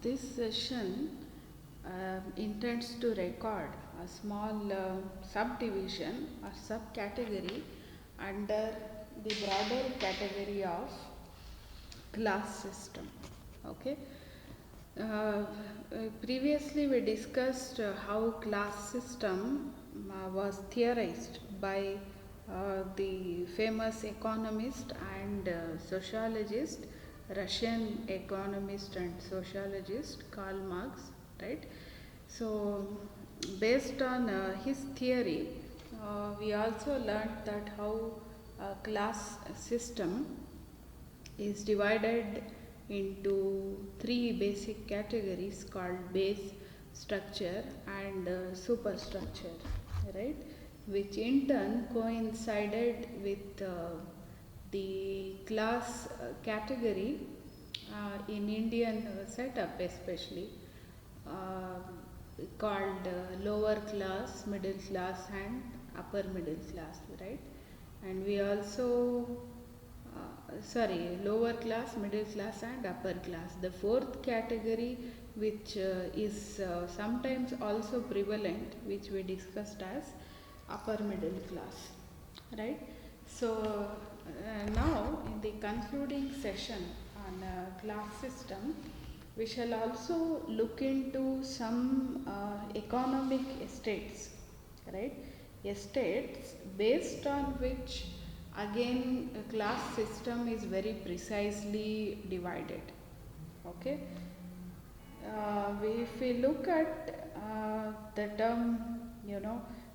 This session intends to record a small subdivision or subcategory under the broader category of class system. Okay. Uh, Previously we discussed how class system was theorized by the famous economist and sociologist, Russian economist and sociologist Karl Marx, right? So based on his theory, we also learned that how class system is divided into three basic categories called base, structure and superstructure, right, which in turn coincided with the class category in Indian setup especially, uh, called lower class, middle class and upper middle class, right? And we also lower class, middle class and upper class. The fourth category, which is sometimes also prevalent, which we discussed as upper middle class, right? So now in the concluding session on class system, we shall also look into some economic estates, right? Estates based on which again a class system is very precisely divided. Okay. If we look at the term,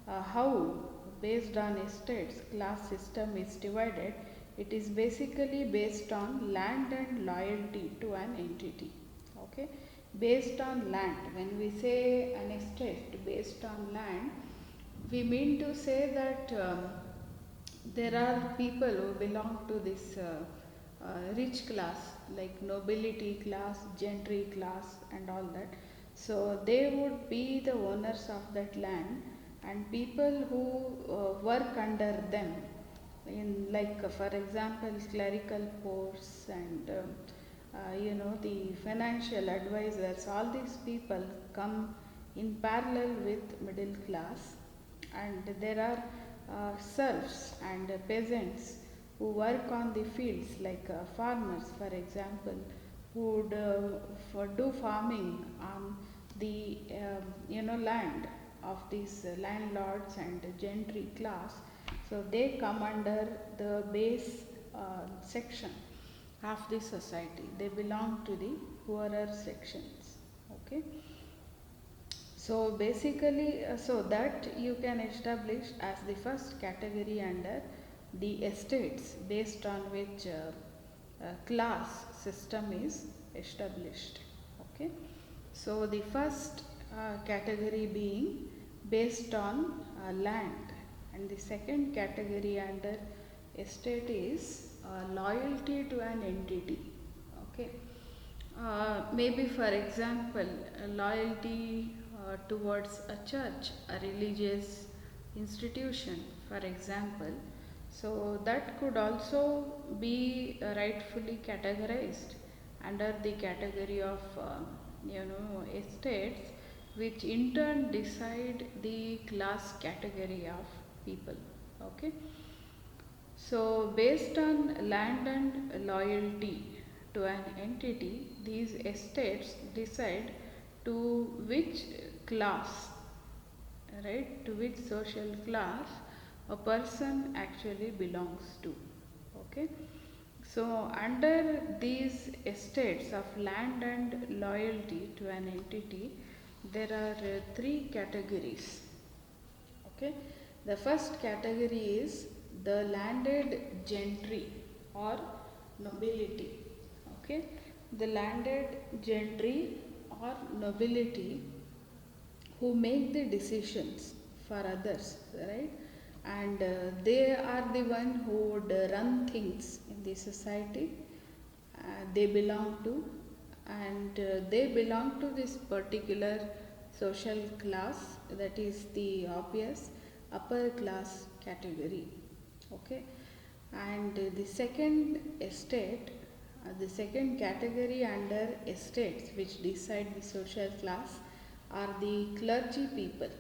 how based on estates class system is divided, it is basically based on land and loyalty to an entity. Okay, based on land. When we say an estate based on land, we mean to say that there are people who belong to this rich class, like nobility class, gentry class, and all that. So they would be the owners of that land, and people who work under them, in like for example, clerical posts and the financial advisors. All these people come in parallel with middle class, and there are serfs and peasants who work on the fields, like farmers for example, who would do farming on the land of these landlords and gentry class. So they come under the base section of the society. They belong to the poorer sections. Okay. So basically, so that you can establish as the first category under the estates based on which class system is established. Okay. So the first category being based on land, and the second category under estate is loyalty to an entity. Okay. Maybe for example, loyalty towards a church, a religious institution for example. So that could also be rightfully categorized under the category of estates, which in turn decide the class category of people. Okay. So based on land and loyalty to an entity, these estates decide to which class, right, to which social class a person actually belongs to. Okay. So under these estates of land and loyalty to an entity, there are three categories. Okay. The first category is the landed gentry or nobility. Okay. The landed gentry or nobility who make the decisions for others, right? And they are the one who would run things in the society they belong to, and they belong to this particular social class, that is the obvious upper class category. Okay. And the second estate The second category under estates which decide the social class are the clergy people,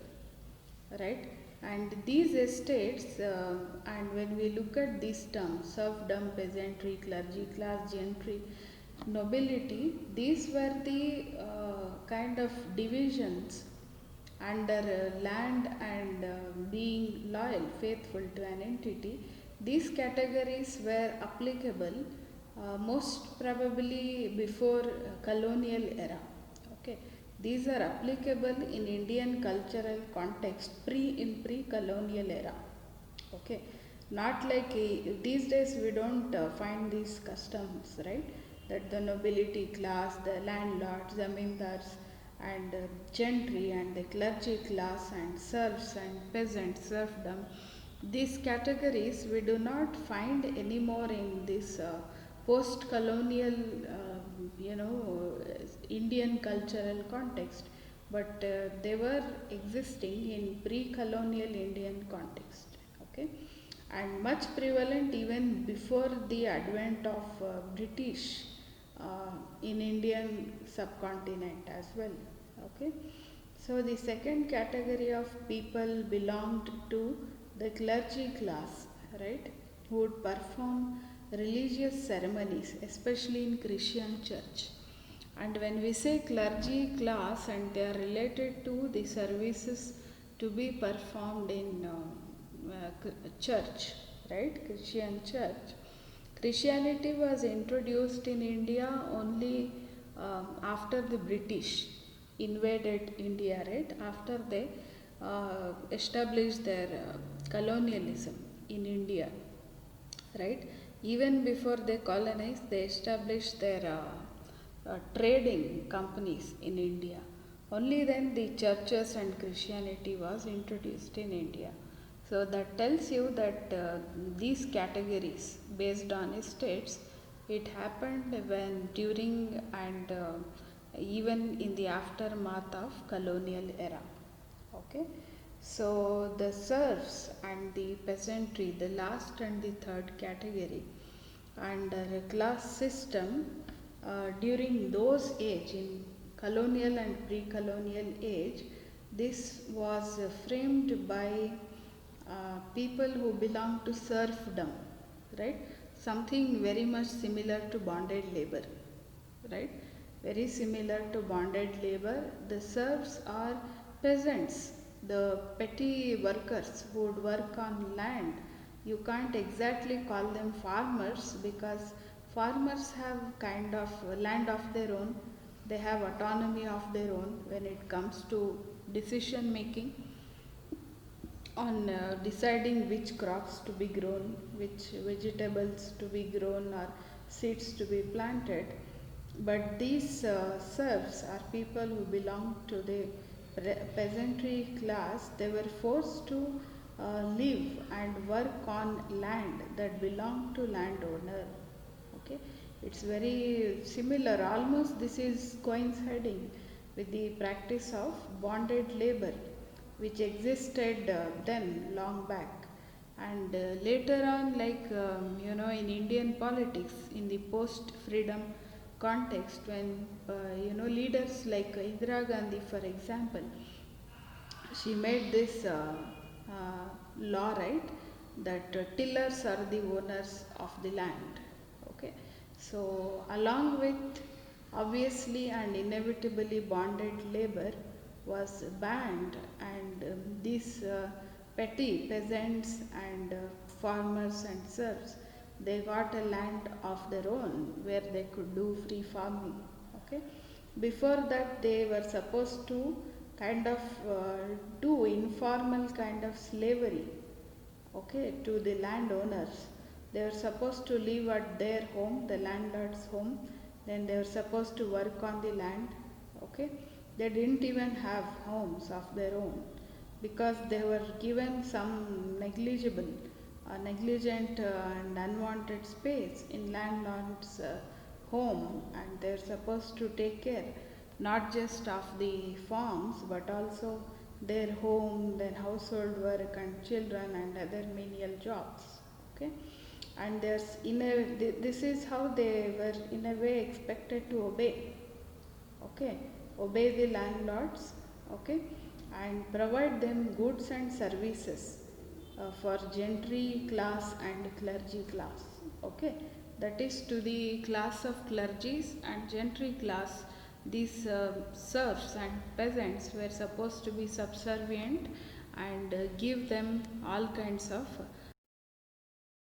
right? And these estates, and when we look at these terms, serfdom, peasantry, clergy class, gentry, nobility, these were the kind of divisions under land and being loyal, faithful to an entity. These categories were applicable most probably before colonial era. Okay, these are applicable in Indian cultural context pre-colonial era. Okay, not like these days we don't find these customs, right? That the nobility class, the landlords, zamindars, and gentry, and the clergy class, and serfs and peasants, serfdom. These categories we do not find anymore in this post-colonial, Indian cultural context, but they were existing in pre-colonial Indian context. Okay, and much prevalent even before the advent of British in Indian subcontinent as well. Okay, so the second category of people belonged to the clergy class, right, who would perform religious ceremonies, especially in Christian church. And when we say clergy class, and they are related to the services to be performed in church, right? Christian church. Christianity was introduced in India only after the British invaded India, right? After they established their colonialism in India, right? Even before they colonized, they established their trading companies in India. Only then the churches and Christianity was introduced in India. So that tells you that these categories based on estates, it happened when during and even in the aftermath of colonial era. Okay, so the serfs and the peasantry, the last and the third category, and the class system during those age in colonial and pre-colonial age, this was framed by people who belong to serfdom, right? Something very much similar to bonded labor, right? Very similar to bonded labor. The serfs are peasants, the petty workers who would work on land. You can't exactly call them farmers because farmers have kind of land of their own. They have autonomy of their own when it comes to decision making on deciding which crops to be grown, which vegetables to be grown, or seeds to be planted. But these serfs are people who belong to the peasantry class. They were forced to live and work on land that belonged to landowner. Okay, it's very similar. Almost this is coinciding with the practice of bonded labor, which existed then long back. And later on, like in Indian politics, in the post freedom context, when leaders like Indira Gandhi, for example, she made this law, right, that tillers are the owners of the land. Okay, so along with obviously and inevitably bonded labor was banned, and these petty peasants and farmers and serfs, they got a land of their own where they could do free farming. Okay, before that they were supposed to kind of do informal kind of slavery, okay, to the landowners. They were supposed to live at their home, the landlord's home, then they were supposed to work on the land. Okay, they didn't even have homes of their own because they were given some negligent and unwanted space in landlord's home, and they're supposed to take care not just of the farms but also their home, their household work and children and other menial jobs. Okay, and this is how they were in a way expected to obey. Okay, obey the landlords. Okay, and provide them goods and services for gentry class and clergy class. Okay, that is to the class of clergies and gentry class. These serfs and peasants were supposed to be subservient and give them all kinds of